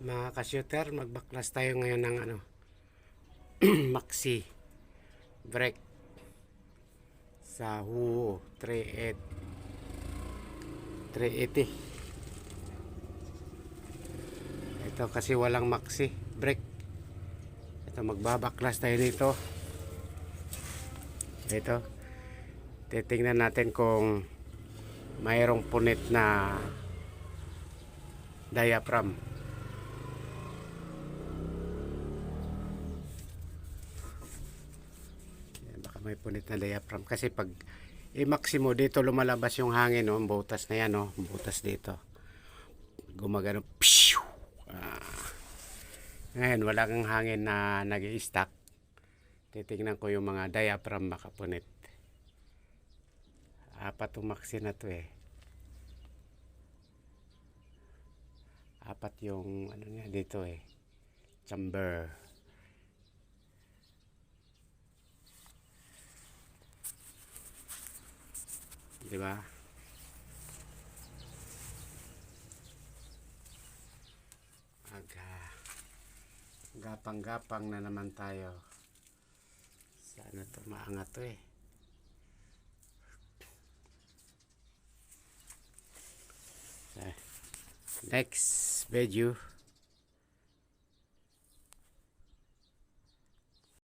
Mga ka-shooter, magbaklas tayo ngayon ng Maxi brake sa Huo 380. Ito kasi walang Maxi brake. Ito, magbabaklas tayo nito. Ito, titingnan natin kung mayroong punit na diaphragm. Baka may punit na diaphragm kasi pag i-maximo dito lumalabas yung hangin, no? Butas na yan, no? Butas dito gumagano. Ngayon wala kang hangin na nag-i-stack. Titingnan ko yung mga diaphragm makapunit. Apat yung maxi na to eh. Apat yung ano niya dito eh, chamber. Di ba? Gapang-gapang na naman tayo. Sana to maangat to eh. Next video.